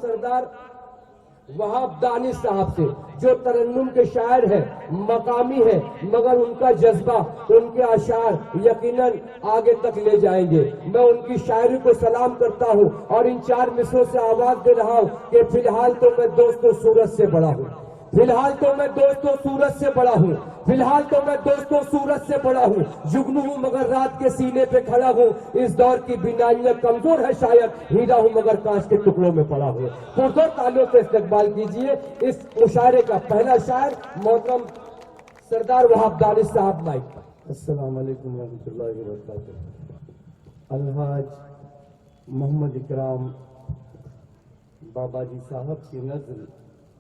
سردار وہاب دانش صاحب سے، جو ترنم کے شاعر ہیں، مقامی ہیں، مگر ان کا جذبہ، ان کے اشعار یقیناً آگے تک لے جائیں گے۔ میں ان کی شاعری کو سلام کرتا ہوں اور ان 4 مصروں سے آواز دے رہا ہوں کہ فی الحال تو میں دوستوں سورج سے بڑا ہوں، فی الحال تو میں دوستوں سورج سے بڑا ہوں، فی الحال تو میں دوستوں سورج سے بڑا ہوں، جگنو ہوں مگر رات کے سینے پہ کھڑا ہوں، اس دور کی بینائیاں کمزور ہے شاید، ہیرا ہوں مگر کانچ کے ٹکڑوں میں پڑا ہوں۔ پرزور تالیوں سے استقبال کیجئے اس مشاعرے کا پہلا شاعر محترم سردار وہاب دانش صاحب مائک پر۔ السلام علیکم ورحمۃ اللہ وبرکاتہ۔ الحاج محمد اکرام بابا جی صاحب کی نظر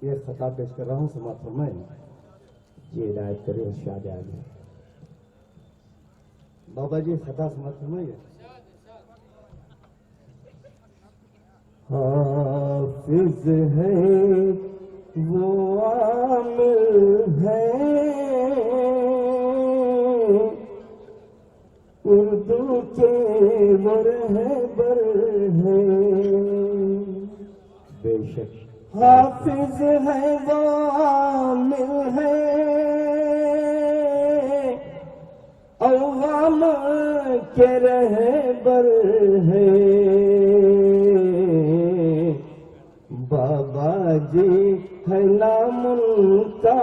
یہ خطا پیش کر رہا ہوں، سماعت فرمائیں۔ جی عنایت کریں ارشاد عالی۔ بابا جی خطا سماعت فرمائیے۔ حافظ ہے وہ عامل ہے اردو کے وہ رہبر ہے، بے شک حافظ ہے وہ عامل ہے عوام کے رہبر ہے، بابا جی ہے نام ان کا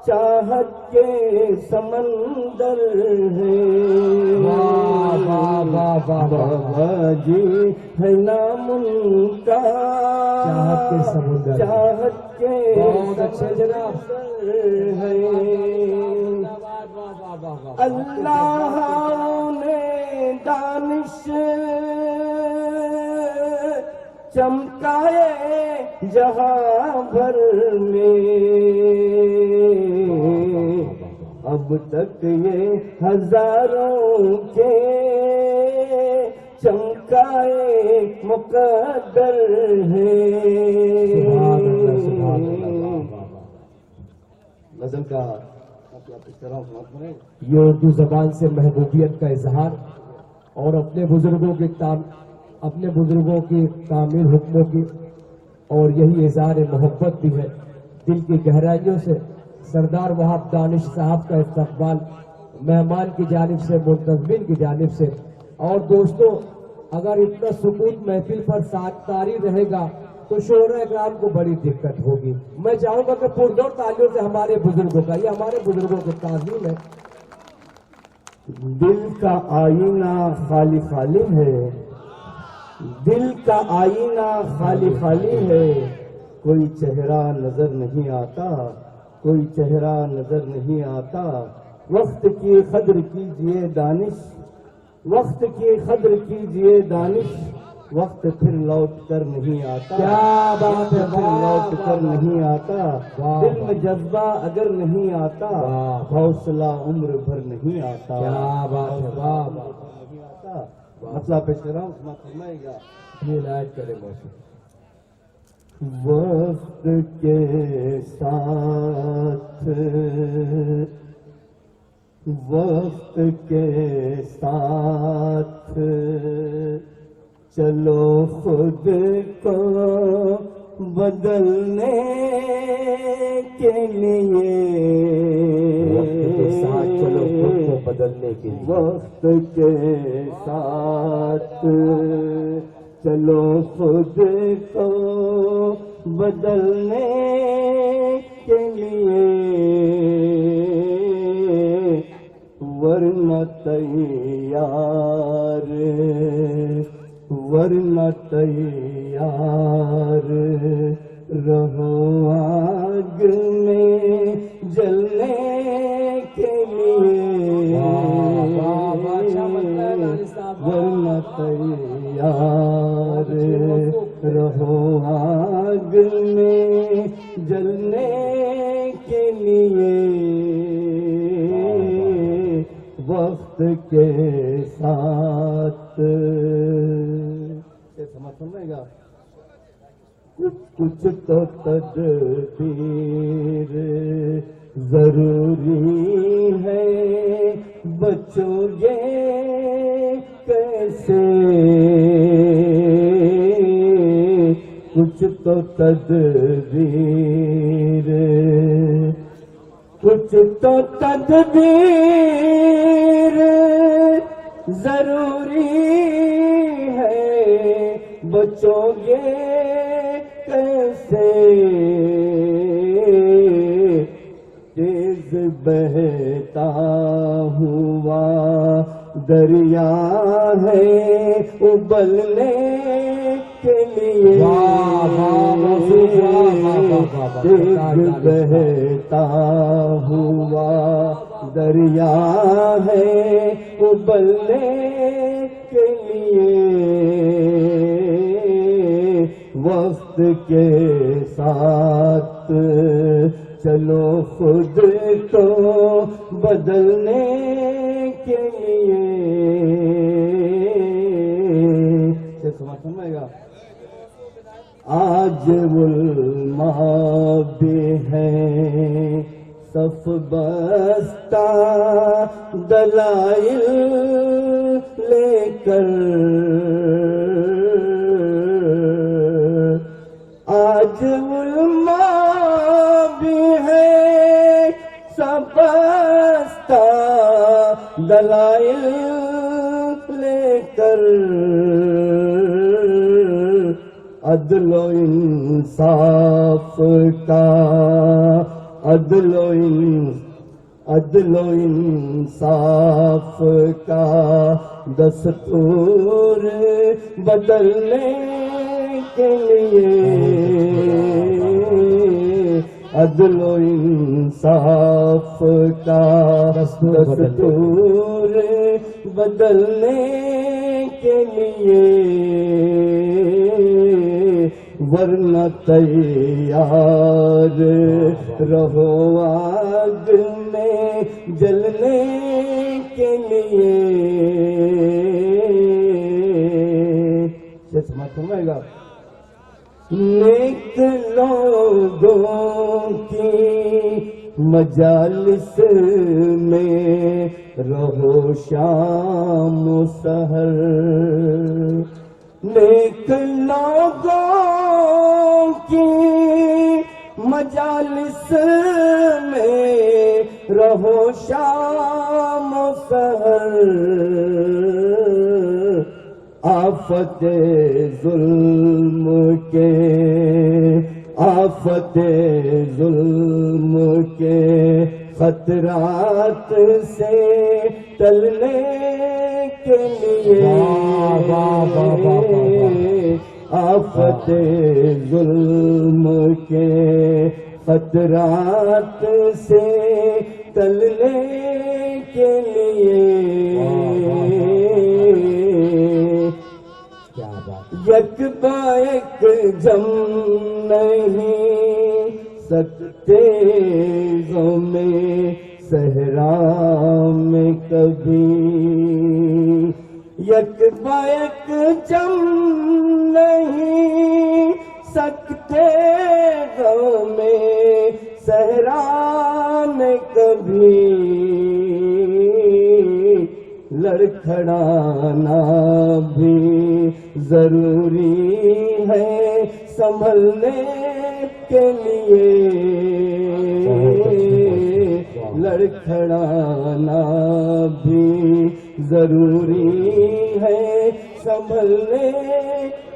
چاہت کے سمندر ہے، بابا جی ہے نام ان کا چاہت کے سمندر، چاہت کے بہت اچھے جناب ہے، اللہ نے دانش چمکائے جہاں بھر میں، اب تک یہ ہزاروں کے چمکائے مقدر ہے۔ غزل کا یہ اردو زبان سے محبوبیت کا اظہار اور اپنے بزرگوں کی تعمیر حکموں کی، اور یہی اظہار محبت بھی ہے دل کی گہرائیوں سے۔ سردار وہاب دانش صاحب کا استقبال مہمان کی جانب سے، منتظمین کی جانب سے۔ اور دوستوں، اگر اتنا سکون محفل پر طاری رہے گا تو شعراء اکرام کو بڑی دقت ہوگی۔ میں چاہوں گا کہ پرزور تالیوں سے ہمارے بزرگوں کا، یہ ہمارے بزرگوں کی تعظیم ہے۔ دل کا آئینہ خالی خالی ہے، دل کا آئینہ خالی خالی ہے، کوئی چہرہ نظر نہیں آتا، کوئی چہرہ نظر نہیں آتا، وقت کی قدر کیجئے دانش، وقت کی قدر کیجئے دانش، وقت پھر لوٹ کر نہیں آتا، کیا بات ہے، پھر لوٹ کر نہیں آتا، دل میں جذبہ اگر نہیں آتا، حوصلہ عمر بھر نہیں آتا، کیا بات ہے، واہ واہ، نہیں آتا۔ مسئلہ پیش کر رہا ہوں، سماعت فرمائے گا۔ یہ عنایت کرے موسیقی۔ وقت کے ساتھ، وقت کے ساتھ چلو خود کو بدلنے کے لیے، وقت کے ساتھ چلو خود کو بدلنے کے لیے، وقت کے ساتھ چلو خود کو بدلنے کے لیے، ورنہ تیار، ورنہ تیار رہو آگ میں جلنے کے لیے، ورنہ تیار رہو آگ میں جلنے کے لیے، وقت کے ساتھ۔ سمجھ سمجھے گا؟ کچھ تو تدبیر ضروری ہے، بچو گے کیسے، کچھ تو تدبیر، کچھ تو تدبیر ضروری ہے، بچو گے کیسے؟ تیز بہتا ہوا دریا ہے ابلنے کے لیے، تیز بہتا ہوا دریا ہے ابلنے کے لیے، وقت کے ساتھ چلو خود کو بدلنے کے لیے۔ سمجھے گا؟ آج علماء بھی ہیں صف بستہ دلائل لے کر، آج علماء بھی ہیں صف بستہ دلائل لے کر، عدل و انصاف کا عدل و انصاف کا دستور بدلنے کے لیے، عدل و انصاف کا دستور بدلنے کے لیے، ورنہ تیار رہو آگ میں جلنے کے لیے۔ سمجھے گا؟ نیک لوگوں کی مجالس میں رہو شام و سحر، نیک لوگوں کی مجالس میں رہو شام و سحر، آفت ظلم کے آفت ظلم کے خطرات سے ٹلنے کے لیے، آفت ظلم کے خطرات سے ٹلنے کے لیے، یک بیک جم نہیں سکتے غم صحرا میں کبھی، یک بیک جم نہیں سکتے غم صحرا میں کبھی، لڑکھڑانا بھی ضروری ہے سنبھلنے کے لیے، لڑکھڑانا بھی ضروری ہے سنبھلنے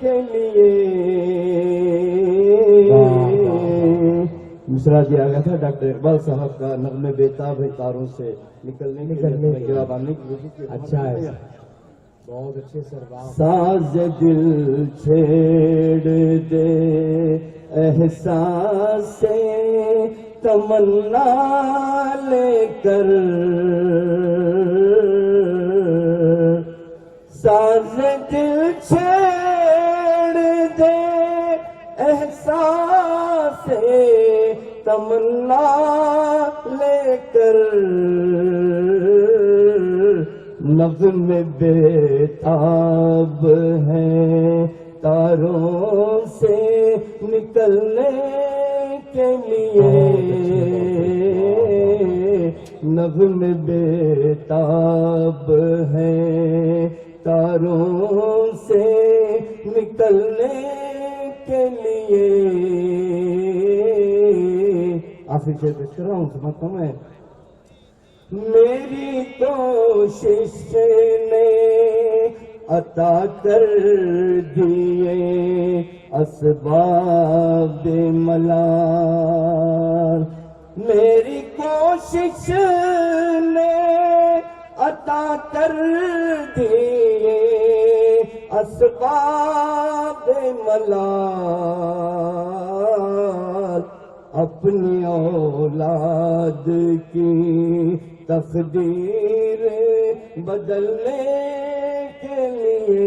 کے لیے۔ مشرا دیا گیا تھا ڈاکٹر اقبال صاحب کا، نغمے بیتاب ہے تاروں سے نکلنے کی کوشش کی۔ اچھا ہے، بہت اچھے سربراہ۔ ساز دل چھیڑ دے احساس سے تمنا لے کر، ساز دل چھیڑ دے احساس سے تمنا لے کر، نظم بےتاب ہے تاروں سے نکلنے کے لیے، نظم بےتاب ہے تاروں سے نکلنے کے کے لیے. آخری شعر پیش کر رہا ہوں, سمجھتا ہوں میں. میری کوشش نے عطا کر دیے اسباب ملال. میری کوشش نے عطا کر دیے اسباب ملال. اپنی اولاد کی تقدیر بدلنے کے لیے,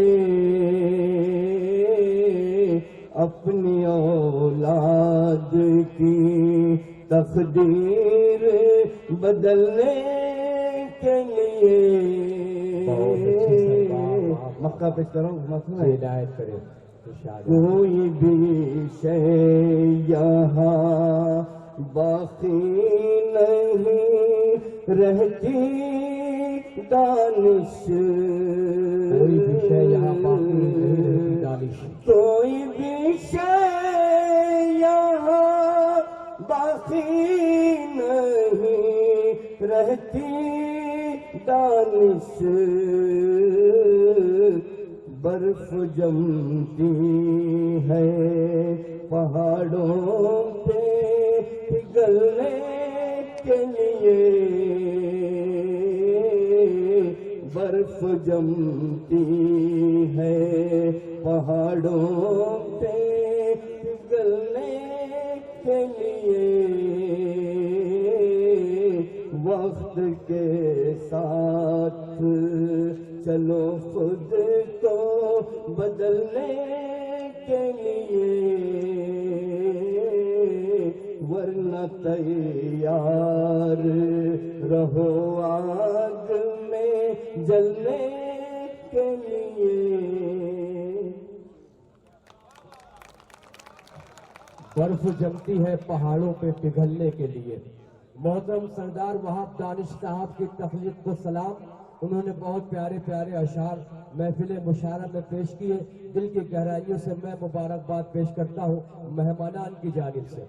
اپنی اولاد کی تقدیر بدلنے کے لیے. مکہ پیش کرو, ہدایت کرے. کوئی بھی شے یہاں باقی نہیں رہتی دانش. کوئی بھی شے یہاں باقی نہیں رہتی دانش. کوئی بھی شے یہاں باقی نہیں رہتی دانش. برف جمتی ہے پہاڑوں پہ پگھلنے کے لیے. برف جمتی ہے پہاڑوں پہ پگھلنے کے لیے. وقت کے ساتھ چلو خود کو بدلنے کے لیے, ورنہ تیار رہو آگ میں جلنے کے لیے. برف جمتی ہے پہاڑوں پہ پگھلنے کے لیے. محترم سردار وہاب دانش صاحب کی تخلیق کو سلام. انہوں نے بہت پیارے پیارے اشعار محفل مشاعرہ میں پیش کیے. دل کی گہرائیوں سے میں مبارکباد پیش کرتا ہوں مہمانان کی جانب سے.